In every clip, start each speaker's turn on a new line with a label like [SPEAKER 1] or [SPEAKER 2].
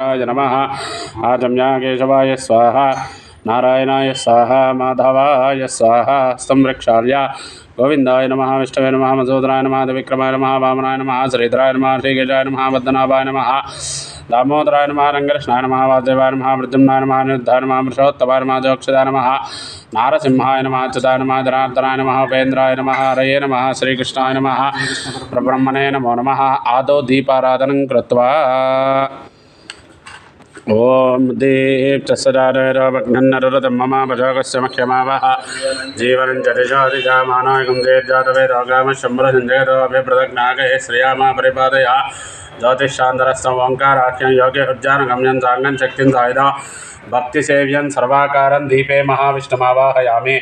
[SPEAKER 1] नमः। आचम्या केशवाय स्वाहा, नारायणाय स्वाहा, माधवाय स्वाहा, संरक्षार्य गोविंदाय नमः, विष्णवे नमः, मधुसूदनाय नमः, विक्रमाय नमः, वामनाय नमः, श्रीधराय नमः, श्रीकेशाय नमः, पद्मनाभाय नमः, दामोदराय नमः, रंगकृष्णाय नमः, वासुदेवाय नमः, प्रद्युम्नाय नमः, अनिरुद्धाय नमः, पुरुषोत्तमाय नमः, जोक्षदाय नमः, नारसिंहाय नमः, अच्युताय नमः, जनार्दनाय नमः, उपेन्द्राय नमः, हरये नमः, श्रीकृष्णाय नमः, परब्रह्मणे नमो नमः। आदौ दीपाराधनं कृत्वा ओम दीप्तसदानैरवघ्नन्नरुरतं मम भजोगस्य मह्यमावः जीवनं च दिशादिजामानायकं देवजातवेदोगामशम्भरसञ्जयतोऽभिप्रदज्ञागहे श्रियामा परिपादय ज्योतिषान्तरस्तम् ओङ्काराख्यं योग्य उज्जानगम्यं साङ्गं शक्तिं सायुधा भक्तिसेव्यं सर्वाकारं दीपे महाविष्णुमावाहयामि।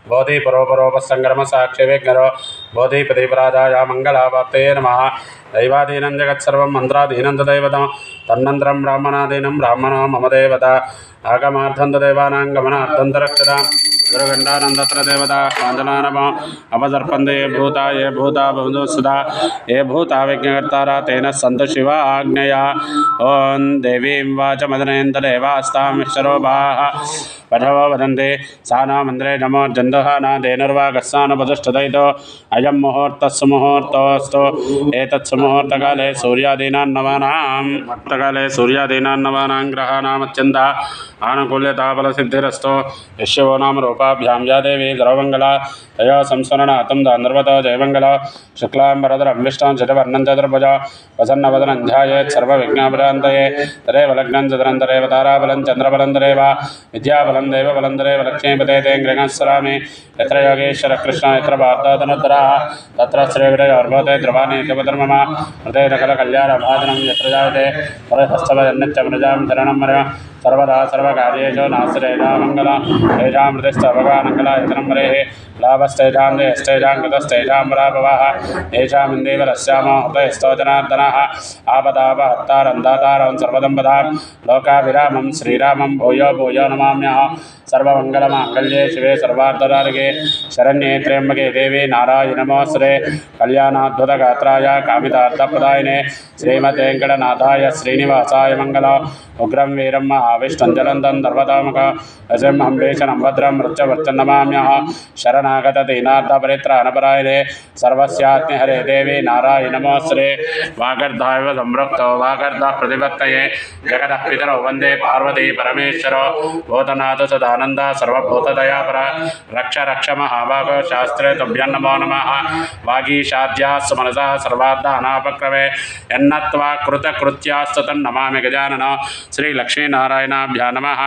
[SPEAKER 1] बोधिपरोपरोपसंग्रम साक्षि विघ्नरो बोधिपदीपराजाय मंगलावाप्तये नमः। दैवाधीनं जगत्सर्वं मन्त्राधीनं तदैवतं तन्मन्त्रं ब्राह्मणाधीनं ब्राह्मणो मम देवता आगमार्थं तदेवानां गमनार्थं रक्षतां गुरुगण्डानन्दत्र देवता काञ्चनानमो अपसर्पन्ते ये भूता भवन्तु सदा ये भूता विघ्नकर्तारा तेन सन्तु शिवा आज्ञया। ॐ देवीं वाचमदनेन्ददेवास्तां विश्वरूपाः पठवो वदन्ति सा न मन्त्रे नमो जन्दुः न धेनुर्वा गस्सानुपतिष्ठितो अयं मुहूर्तस्सु मुहूर्तोऽस्तु। एतत्सु मुहूर्तकाले सूर्यादीनां नवानां ग्रहाणामत्यन्ता आनुकूल्यताफलसिद्धिरस्तु। यस्यो नाम रूपाभ्यां या देवी सर्वमङ्गला तया संस्मरणार्थं दानर्वतो जयमङ्गला। शुक्लाम्बरधरं विष्णुं शशिवर्णं चतुर्भुजा प्रसन्नवदनं ध्यायेत् सर्वविघ्नोपशान्तये। तदेव लग्नं चतुरं तदेव ताराबलं चन्द्रबलं तदेव विद्याबलं देवबलं तदेव लक्ष्मीपते ते गृहस्सरामि। यत्र योगेश्वरः कृष्णः यत्र पार्थोदनुत्तरः तत्र श्रीविरयोर्भवते ध्रुवाणि मम हृदय सकलकल्याणभाजनं यत्र जायते परहस्तवजन्नित्यमृजां शरणं मम सर्वदा सर्वकार्येषु नास्तिरेषां मङ्गला तेषां हृदयस्थ भगवानङ्गला यतनं हरेः लाभस्तेषां देयस्तेषां कृतस्तेषां पराभवः येषाम् इन्दीवरस्यामो हृदयस्थो जनार्दनः आपदापहर्तारं दातारं सर्वदम्पदां लोकाभिरामं श्रीरामं भूयो भूयो नमाम्यहं। सर्वमङ्गलमाङ्गल्ये शिवे सर्वार्थसाधके शरण्ये त्र्यम्बके देवी नारायणि नमोऽस्तुते। कल्याणाद्भुतगात्राय कामितार्थप्रदायिने श्रीमद्वेङ्कटनाथाय श्रीनिवासाय मङ्गलम्। उग्रं वीरं महाविष्णुं ज्वलन्तं सर्वतोमुखं नृसिंहं भीषणं भद्रं मृत्युमृत्युं नमाम्यहं। शरणागतदीनार्थपरित्राणपरायणे सर्वस्यात्महरे देवी नारायणि नमोऽस्तुते। वागर्धाविव संपृक्तो वागर्धः प्रतिपत्तये जगतः पितरौ वन्दे पार्वती परमेश्वरो भूतनाथ सदानन्द सर्वभूतदयापर रक्ष रक्ष महाभागो शास्त्रे तुभ्यं नमो नमः। वागीशाद्यास्तु मनसः सर्वार्थानापक्रमे यन्नत्वा कृतकृत्यास्तु तन्नमामि गजानन। श्री लक्ष्मीनारायणाभ्यां नमः।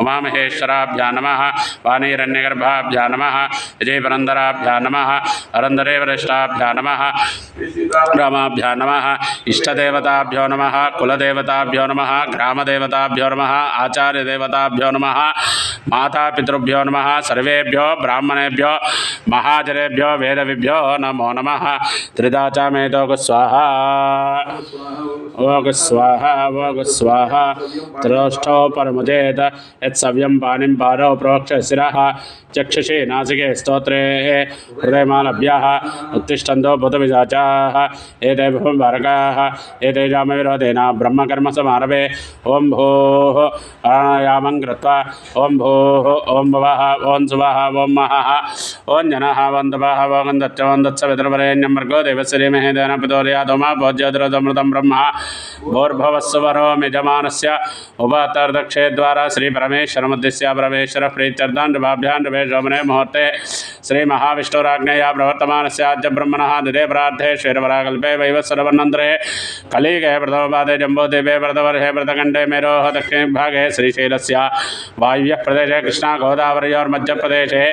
[SPEAKER 1] उमामहेश्वराभ्यां नमः। वाणीरण्यगर्भाभ्यां नमः। विजयपुरन्दराभ्यां नमः। अरन्दरेवरिष्ठाभ्यां नमः। रामाभ्यां नमः। इष्टदेवताभ्यो नमः। कुलदेवताभ्यो नमः। ग्रामदेवताभ्यो नमः। आचार्यदेवताभ्यो नमः। मातापितृभ्यो नमः। सर्वेभ्यो ब्राह्मणेभ्यो महाजनेभ्यो वेदविभ्यो नमो नमः। त्रिदाचामेतो स्वाहा ओग स्वाहा ओग स्वाहा। त्रोष्ठो परमुदेत यत्सव्यं पाणिं पादौ प्रोक्ष शिरः चक्षुषे नासिके स्तोत्रे हृदयमालभ्यः उत्तिष्ठन्तो भूतपिशाचाः एते भूमिभारकाः एतेषामविरोधेन ब्रह्मकर्मसमारभे। ॐ भूः प्राणायामं कृत्वा ॐ भूः ॐ भुवः ॐ सुवः ॐ महः ॐ जनः ॐ तपः ॐ दच्च ॐ तत्सवितुर्वरेण्यं भर्गो देवस्य धीमहि तेन प्रचोदयात् मा भोज्योतिरमृतं ब्रह्म भूर्भुवस्सुवरो यजमानस्य उपात्तर्दक्षे द्वारा श्री परमेश्वरमुद्दिश्य परमेश्वरः प्रीत्यर्थं नृभाभ्यां नृभेशोमने मुहूर्ते श्री महाविष्णुराज्ञया प्रवर्तमानस्य आद्य ब्रह्मणः दिदे प्रार्थे श्वेतपराकल्पे वैवस्वरवर्णन्तरे कलियुगे प्रथमपादे जम्बूद्वीपे व्रतवर्षे व्रतखण्डे मेरोः दक्षिणभागे श्रीशैलस्य वायव्यः प्रदेशे कृष्णागोदावरयोर्मध्यप्रदेशे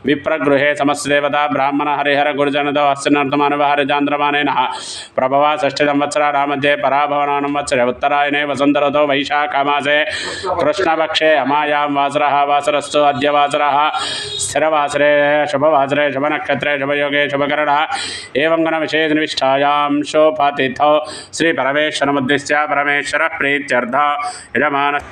[SPEAKER 1] विप्रगृहे समस्तदेवता ब्राह्मण हरिहर गुरुजनतो हस्तिनर्तमानवहरिजान्द्रमानेन प्रभवा षष्ठीसंवत्सराणां मध्ये पराभवनां वत्सरे उत्तरायणे वसन्तऋतौ वैशाखमासे कृष्णपक्षे अमायां वासरः वासरस्तु अद्य वासरः स्थिरवासरे शुभवासरे शुभनक्षत्रे शुभयोगे शुभकरणः एवं गणविशेषनिष्ठायां शोभतिथौ श्री परमेश्वरमुद्दिश्य परमेश्वरः प्रीत्यर्थं यजमानः